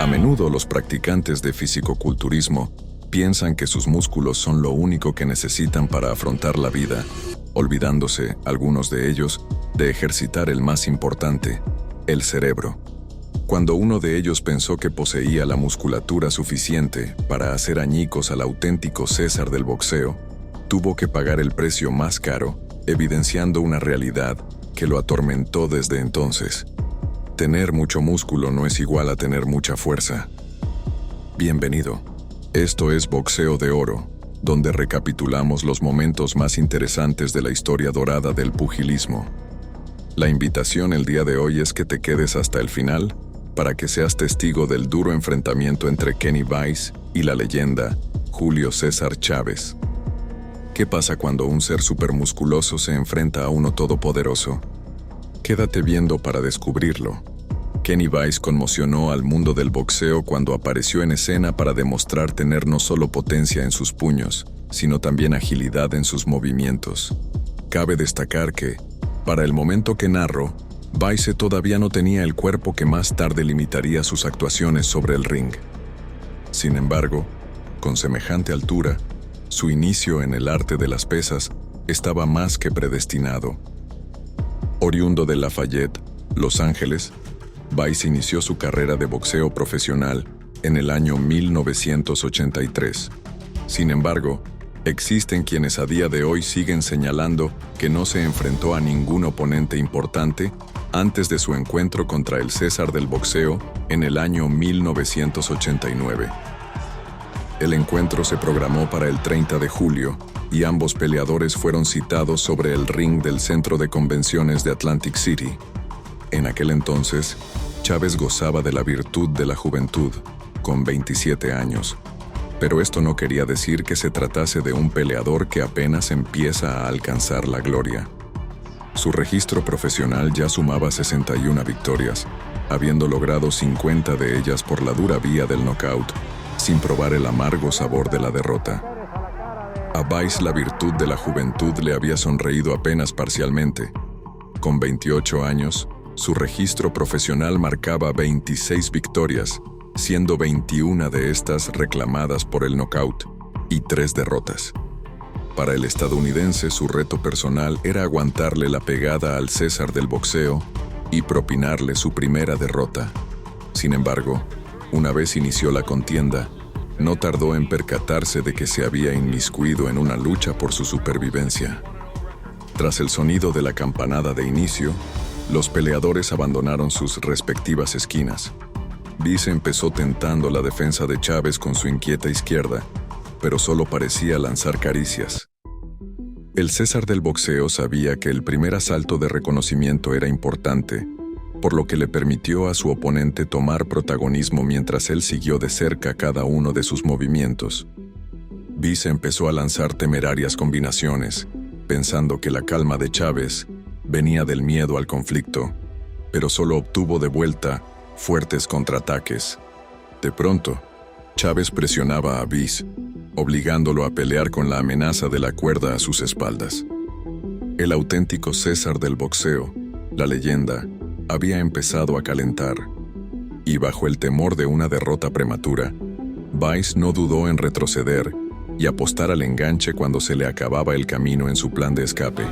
A menudo los practicantes de fisicoculturismo piensan que sus músculos son lo único que necesitan para afrontar la vida, olvidándose, algunos de ellos, de ejercitar el más importante, el cerebro. Cuando uno de ellos pensó que poseía la musculatura suficiente para hacer añicos al auténtico César del boxeo, tuvo que pagar el precio más caro, evidenciando una realidad que lo atormentó desde entonces. Tener mucho músculo no es igual a tener mucha fuerza. Bienvenido. Esto es Boxeo de Oro, donde recapitulamos los momentos más interesantes de la historia dorada del pugilismo. La invitación el día de hoy es que te quedes hasta el final para que seas testigo del duro enfrentamiento entre Kenny Vice y la leyenda Julio César Chávez. ¿Qué pasa cuando un ser supermusculoso se enfrenta a uno todopoderoso? Quédate viendo para descubrirlo. Kenny Vice conmocionó al mundo del boxeo cuando apareció en escena para demostrar tener no solo potencia en sus puños, sino también agilidad en sus movimientos. Cabe destacar que, para el momento que narro, Vice todavía no tenía el cuerpo que más tarde limitaría sus actuaciones sobre el ring. Sin embargo, con semejante altura, su inicio en el arte de las pesas estaba más que predestinado. Oriundo de Lafayette, Los Ángeles, Vice inició su carrera de boxeo profesional en el año 1983. Sin embargo, existen quienes a día de hoy siguen señalando que no se enfrentó a ningún oponente importante antes de su encuentro contra el César del boxeo en el año 1989. El encuentro se programó para el 30 de julio y ambos peleadores fueron citados sobre el ring del Centro de Convenciones de Atlantic City. En aquel entonces, Chávez gozaba de la virtud de la juventud, con 27 años. Pero esto no quería decir que se tratase de un peleador que apenas empieza a alcanzar la gloria. Su registro profesional ya sumaba 61 victorias, habiendo logrado 50 de ellas por la dura vía del knockout, sin probar el amargo sabor de la derrota. A Vice la virtud de la juventud le había sonreído apenas parcialmente. Con 28 años, su registro profesional marcaba 26 victorias, siendo 21 de estas reclamadas por el knockout y 3 derrotas. Para el estadounidense, su reto personal era aguantarle la pegada al César del boxeo y propinarle su primera derrota. Sin embargo, una vez inició la contienda, no tardó en percatarse de que se había inmiscuido en una lucha por su supervivencia. Tras el sonido de la campanada de inicio, los peleadores abandonaron sus respectivas esquinas. Vice empezó tentando la defensa de Chávez con su inquieta izquierda, pero solo parecía lanzar caricias. El César del boxeo sabía que el primer asalto de reconocimiento era importante, por lo que le permitió a su oponente tomar protagonismo mientras él siguió de cerca cada uno de sus movimientos. Vice empezó a lanzar temerarias combinaciones, pensando que la calma de Chávez venía del miedo al conflicto, pero solo obtuvo de vuelta fuertes contraataques. De pronto, Chávez presionaba a Vice, obligándolo a pelear con la amenaza de la cuerda a sus espaldas. El auténtico César del boxeo, la leyenda, había empezado a calentar, y bajo el temor de una derrota prematura, Vice no dudó en retroceder y apostar al enganche cuando se le acababa el camino en su plan de escape.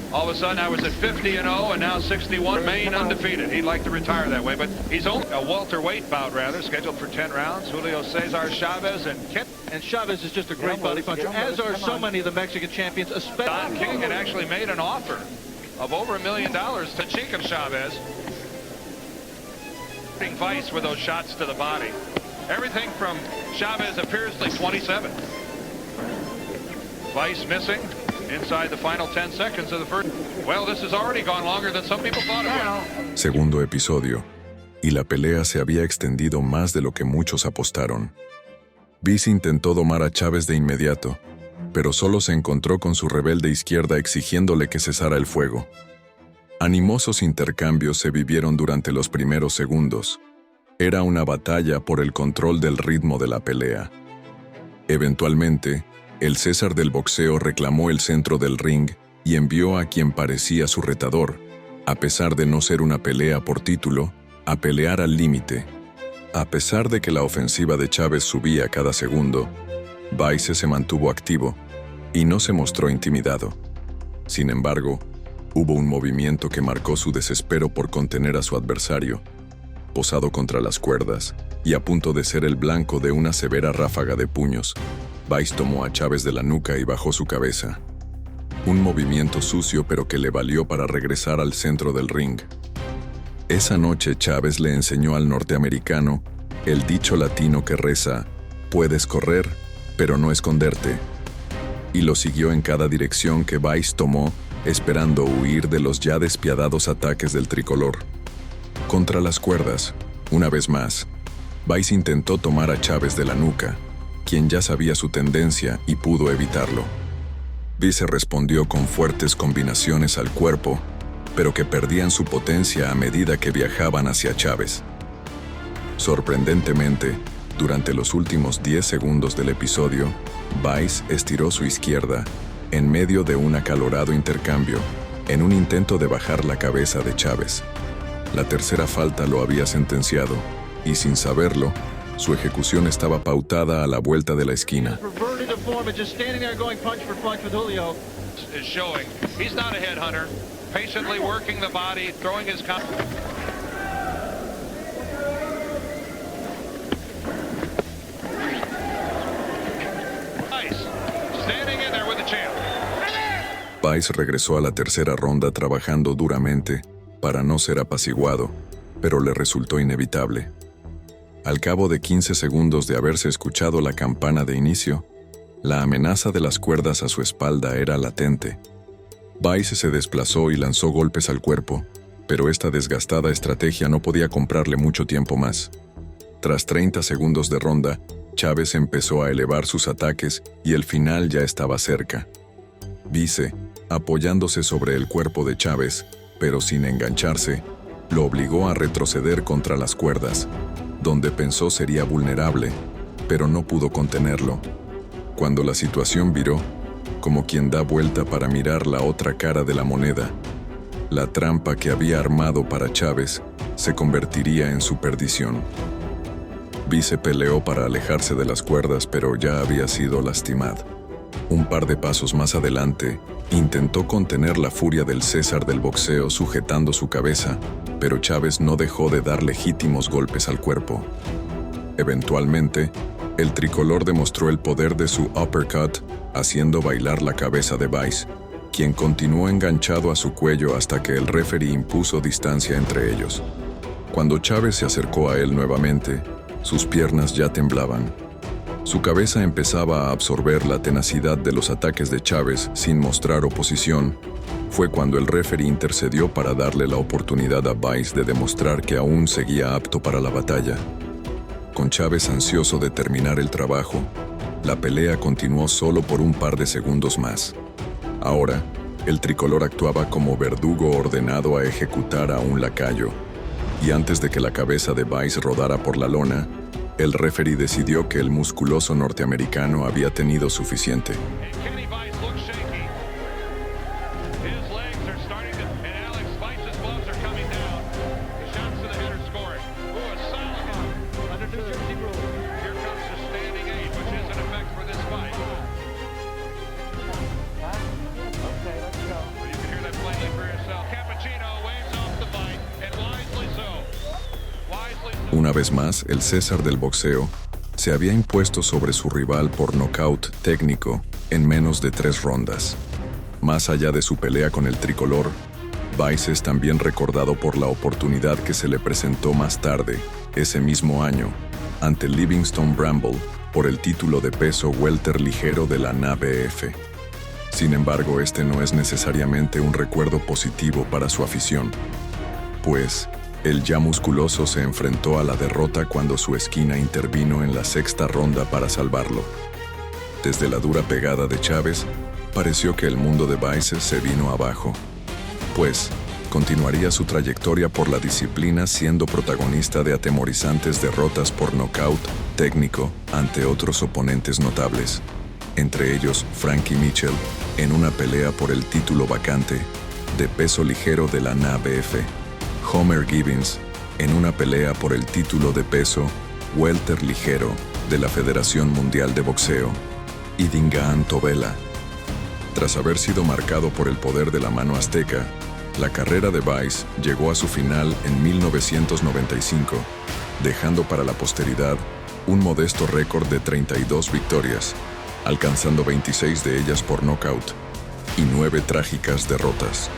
All of a sudden, I was at 50-0 and now 61, remain undefeated. He'd like to retire that way, but he's only a welterweight bout, rather, scheduled for 10 rounds. Julio César Chávez and Kent. And Chavez is just a great body puncher, as are so many of the Mexican champions, especially. Don King had actually made an offer of over $1 million to Chico Chavez. Vice with those shots to the body. Everything from Chavez appears like 27. Vice missing. Inside the final 10 seconds of the first. Well, this has already gone longer than some people thought it would. Segundo episodio, y la pelea se había extendido más de lo que muchos apostaron. Vice intentó domar a Chávez de inmediato, pero solo se encontró con su rebelde izquierda exigiéndole que cesara el fuego. Animosos intercambios se vivieron durante los primeros segundos. Era una batalla por el control del ritmo de la pelea. Eventualmente, el César del boxeo reclamó el centro del ring y envió a quien parecía su retador, a pesar de no ser una pelea por título, a pelear al límite. A pesar de que la ofensiva de Chávez subía cada segundo, Vice se mantuvo activo y no se mostró intimidado. Sin embargo, hubo un movimiento que marcó su desespero por contener a su adversario, posado contra las cuerdas y a punto de ser el blanco de una severa ráfaga de puños. Vice tomó a Chávez de la nuca y bajó su cabeza. Un movimiento sucio pero que le valió para regresar al centro del ring. Esa noche Chávez le enseñó al norteamericano el dicho latino que reza: puedes correr, pero no esconderte. Y lo siguió en cada dirección que Vice tomó, esperando huir de los ya despiadados ataques del tricolor. Contra las cuerdas, una vez más, Vice intentó tomar a Chávez de la nuca, quien ya sabía su tendencia y pudo evitarlo. Vice respondió con fuertes combinaciones al cuerpo, pero que perdían su potencia a medida que viajaban hacia Chávez. Sorprendentemente, durante los últimos 10 segundos del episodio, Vice estiró su izquierda, en medio de un acalorado intercambio, en un intento de bajar la cabeza de Chávez. La tercera falta lo había sentenciado, y sin saberlo, su ejecución estaba pautada a la vuelta de la esquina. Is showing. He's not a headhunter. Patiently working the body, throwing his... Nice. Standing in there with the champ. Vice regresó a la tercera ronda trabajando duramente para no ser apaciguado, pero le resultó inevitable. Al cabo de 15 segundos de haberse escuchado la campana de inicio, la amenaza de las cuerdas a su espalda era latente. Vice se desplazó y lanzó golpes al cuerpo, pero esta desgastada estrategia no podía comprarle mucho tiempo más. Tras 30 segundos de ronda, Chávez empezó a elevar sus ataques y el final ya estaba cerca. Vice, apoyándose sobre el cuerpo de Chávez, pero sin engancharse, lo obligó a retroceder contra las cuerdas, donde pensó sería vulnerable, pero no pudo contenerlo. Cuando la situación viró, como quien da vuelta para mirar la otra cara de la moneda, la trampa que había armado para Chávez se convertiría en su perdición. Vice peleó para alejarse de las cuerdas, pero ya había sido lastimado. Un par de pasos más adelante, intentó contener la furia del César del boxeo sujetando su cabeza, pero Chávez no dejó de dar legítimos golpes al cuerpo. Eventualmente, el tricolor demostró el poder de su uppercut, haciendo bailar la cabeza de Vice, quien continuó enganchado a su cuello hasta que el referee impuso distancia entre ellos. Cuando Chávez se acercó a él nuevamente, sus piernas ya temblaban. Su cabeza empezaba a absorber la tenacidad de los ataques de Chávez sin mostrar oposición. Fue cuando el referee intercedió para darle la oportunidad a Vice de demostrar que aún seguía apto para la batalla. Con Chávez ansioso de terminar el trabajo, la pelea continuó solo por un par de segundos más. Ahora, el tricolor actuaba como verdugo ordenado a ejecutar a un lacayo, y antes de que la cabeza de Vice rodara por la lona, el referee decidió que el musculoso norteamericano había tenido suficiente. Una vez más, el César del boxeo se había impuesto sobre su rival por nocaut técnico en menos de 3 rondas. Más allá de su pelea con el tricolor, Vice es también recordado por la oportunidad que se le presentó más tarde, ese mismo año, ante Livingston Bramble por el título de peso welter ligero de la NABF. Sin embargo, este no es necesariamente un recuerdo positivo para su afición, pues el ya musculoso se enfrentó a la derrota cuando su esquina intervino en la 6ª ronda para salvarlo. Desde la dura pegada de Chávez, pareció que el mundo de Vice se vino abajo, pues continuaría su trayectoria por la disciplina siendo protagonista de atemorizantes derrotas por nocaut técnico ante otros oponentes notables. entre ellos Frankie Mitchell, en una pelea por el título vacante de peso ligero de la NABF, Homer Gibbons, en una pelea por el título de peso welter ligero de la Federación Mundial de Boxeo, y Dingaan Toubela. Tras haber sido marcado por el poder de la mano azteca, la carrera de Vice llegó a su final en 1995, dejando para la posteridad un modesto récord de 32 victorias, alcanzando 26 de ellas por nocaut y 9 trágicas derrotas.